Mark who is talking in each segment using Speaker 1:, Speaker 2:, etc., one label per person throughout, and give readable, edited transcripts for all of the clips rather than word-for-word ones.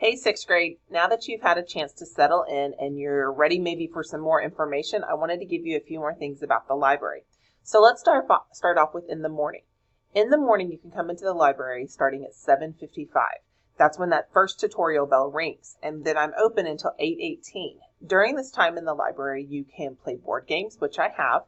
Speaker 1: Hey, sixth grade, now that you've had a chance to settle in and you're ready maybe for some more information, I wanted to give you a few more things about the library. So let's start off with in the morning. In the morning, you can come into the library starting at 7:55. That's when that first tutorial bell rings, and then I'm open until 8:18. During this time in the library, you can play board games, which I have.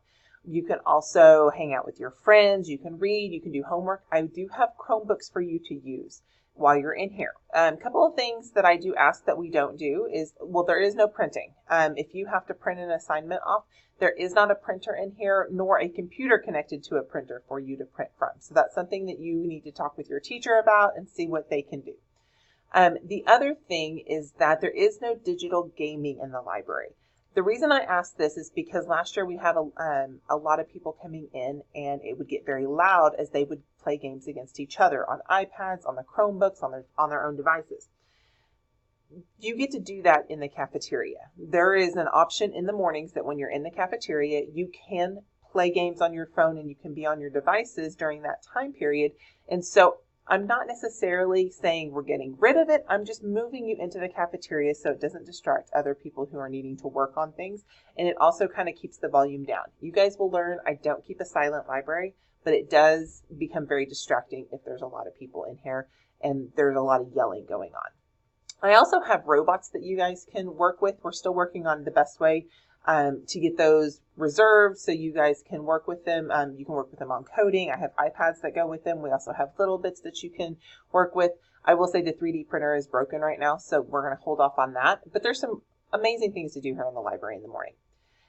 Speaker 1: You can also hang out with your friends. You can read. You can do homework. I do have Chromebooks for you to use while you're in here. A couple of things that I do ask that we don't do is, well, there is no printing. If you have to print an assignment off, there is not a printer in here, nor a computer connected to a printer for you to print from. So that's something that you need to talk with your teacher about and see what they can do. The other thing is that there is no digital gaming in the library. The reason I asked this is because last year we had a lot of people coming in, and it would get very loud as they would play games against each other on iPads, on the Chromebooks, on their own devices. You get to do that in the cafeteria. There is an option in the mornings that when you're in the cafeteria, you can play games on your phone and you can be on your devices during that time period. And so I'm not necessarily saying we're getting rid of it. I'm just moving you into the cafeteria so it doesn't distract other people who are needing to work on things. And it also kind of keeps the volume down. You guys will learn I don't keep a silent library, but it does become very distracting if there's a lot of people in here and there's a lot of yelling going on. I also have robots that you guys can work with. We're still working on the best way to get those reserved so you guys can work with them. You can work with them on coding. I have iPads that go with them. We also have little bits that you can work with. I will say the 3D printer is broken right now, so we're going to hold off on that. But there's some amazing things to do here in the library in the morning.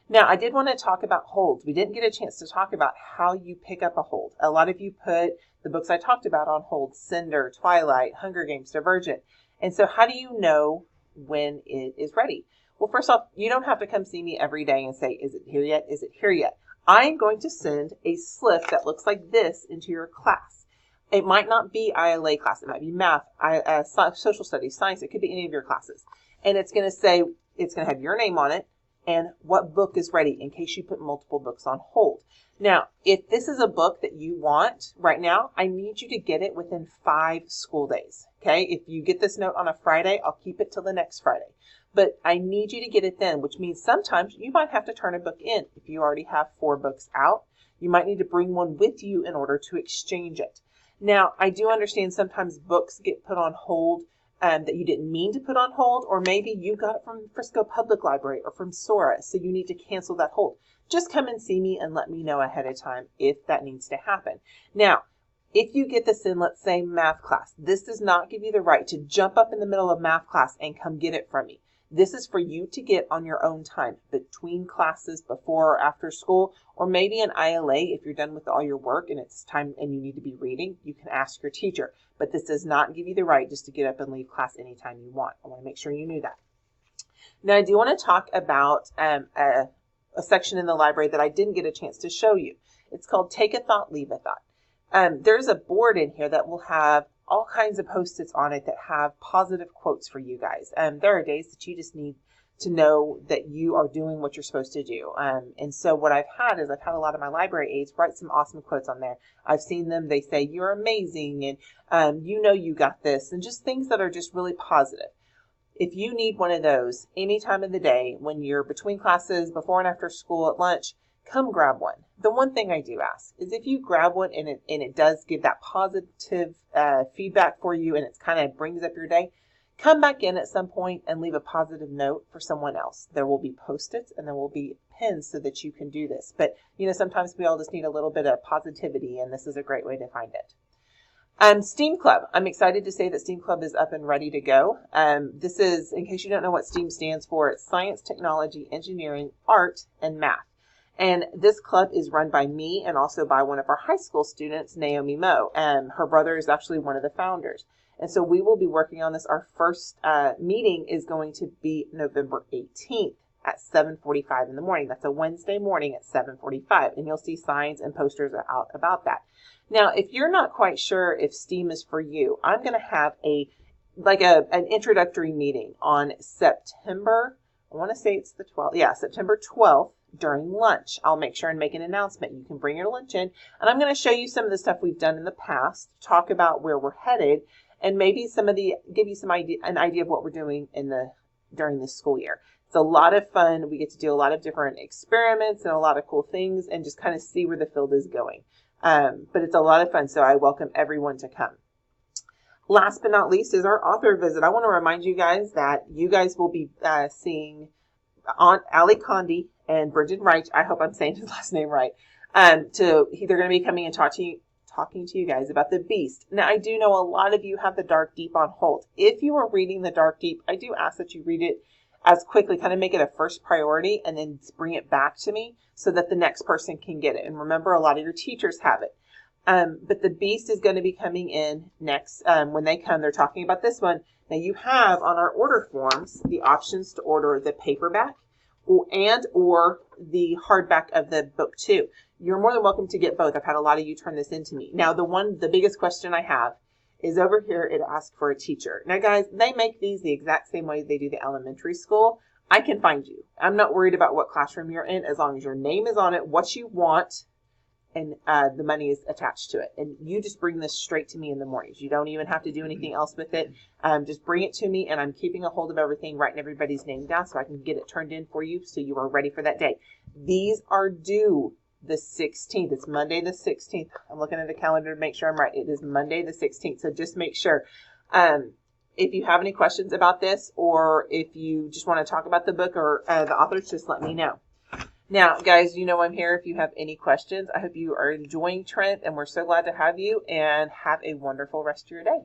Speaker 1: Now, I did want to talk about holds. We didn't get a chance to talk about how you pick up a hold. A lot of you put the books I talked about on hold: Cinder, Twilight, Hunger Games, Divergent. And so how do you know when it is ready? Well, first off, you don't have to come see me every day and say, is it here yet? Is it here yet? I'm going to send a slip that looks like this into your class. It might not be ILA class. It might be math, social studies, science. It could be any of your classes. And it's going to say, it's going to have your name on it and what book is ready in case you put multiple books on hold. Now, if this is a book that you want right now, I need you to get it within 5 school days. Okay. If you get this note on a Friday, I'll keep it till the next Friday. But I need you to get it then, which means sometimes you might have to turn a book in. If you already have 4 books out, you might need to bring one with you in order to exchange it. Now, I do understand sometimes books get put on hold that you didn't mean to put on hold, or maybe you got it from Frisco Public Library or from Sora, so you need to cancel that hold. Just come and see me and let me know ahead of time if that needs to happen. Now, if you get this in, let's say, math class, this does not give you the right to jump up in the middle of math class and come get it from me. This is for you to get on your own time between classes, before or after school, or maybe an ILA. If you're done with all your work and it's time and you need to be reading, you can ask your teacher. But this does not give you the right just to get up and leave class anytime you want. I want to make sure you knew that. Now, I do want to talk about a section in the library that I didn't get a chance to show you. It's called Take a Thought, Leave a Thought. There's a board in here that will have all kinds of Post-its on it that have positive quotes for you guys. There are days that you just need to know that you are doing what you're supposed to do. And so what I've had is I've had a lot of my library aides write some awesome quotes on there. I've seen them. They say, you're amazing, and you know you got this, and just things that are just really positive. If you need one of those any time of the day, when you're between classes, before and after school, at lunch, come grab one. The one thing I do ask is if you grab one and it does give that positive feedback for you and it kind of brings up your day, come back in at some point and leave a positive note for someone else. There will be Post-its and there will be pens so that you can do this. But, sometimes we all just need a little bit of positivity, and this is a great way to find it. STEAM Club. I'm excited to say that STEAM Club is up and ready to go. This is, in case you don't know what STEAM stands for, it's science, technology, engineering, art, and math. And this club is run by me and also by one of our high school students, Naomi Moe. Her brother is actually one of the founders. And so we will be working on this. Our first meeting is going to be November 18th at 7:45 in the morning. That's a Wednesday morning at 7:45. And you'll see signs and posters out about that. Now, if you're not quite sure if STEAM is for you, I'm going to have an introductory meeting on September, I want to say it's the 12th. Yeah, September 12th. During lunch. I'll make sure and make an announcement. You can bring your lunch in, and I'm going to show you some of the stuff we've done in the past, talk about where we're headed, and maybe give you an idea of what we're doing during this school year. It's a lot of fun. We get to do a lot of different experiments and a lot of cool things and just kind of see where the field is going. But it's a lot of fun, so I welcome everyone to come. Last but not least is our author visit. I want to remind you guys that you guys will be seeing Aunt Ali Condi and Bridget Reich. I hope I'm saying his last name right. They're going to be coming and talking to you guys about The Beast. Now, I do know a lot of you have The Dark Deep on hold. If you are reading The Dark Deep, I do ask that you read it as quickly, kind of make it a first priority, and then bring it back to me so that the next person can get it. And remember, a lot of your teachers have it. But The Beast is going to be coming in next. When they come, they're talking about this one. Now, you have on our order forms the options to order the paperback or the hardback of the book too. You're more than welcome to get both. I've had a lot of you turn this into me. Now, the biggest question I have is over here. It asks for a teacher. Now, guys, they make these the exact same way they do the elementary school. I can find you. I'm not worried about what classroom you're in as long as your name is on it, what you want, and the money is attached to it. And you just bring this straight to me in the mornings. You don't even have to do anything else with it. Just bring it to me, and I'm keeping a hold of everything, writing everybody's name down so I can get it turned in for you so you are ready for that day. These are due the 16th. It's Monday the 16th. I'm looking at the calendar to make sure I'm right. It is Monday the 16th. So just make sure. If you have any questions about this, or if you just want to talk about the book or the authors, just let me know. Now, guys, you know I'm here if you have any questions. I hope you are enjoying Trent, and we're so glad to have you, and have a wonderful rest of your day.